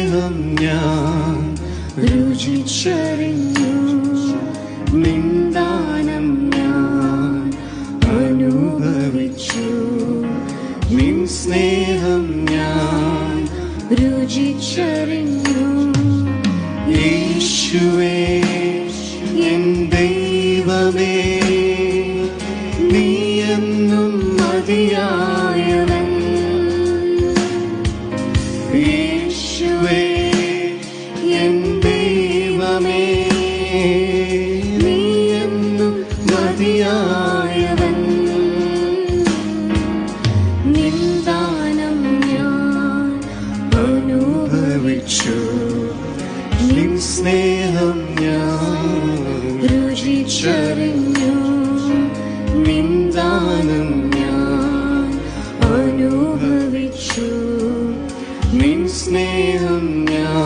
സ്നേഹം ഞാൻ രുചിച്ചറിഞ്ഞു, നിന്ദാനം ഞാൻ അനുഭവിച്ചു. നിൻ സ്നേഹം ഞാൻ രുചിച്ചറിഞ്ഞു. യേശുവേ എൻ ദൈവമേ, നീ എന്നും മതിയായവൻ. യേശുവേ എൻ ദൈവമേ, നീ എന്നും മതിയായവൻ. നിന്ദാനം ഞാൻ അനുഭവിച്ചു, നിൻ സ്നേഹം ഞാൻ രുചിച്ചറിഞ്ഞു. നിന്ദാനം ഞാൻ അനുഭവിച്ചു, നിൻ സ്നേഹം ഞാൻ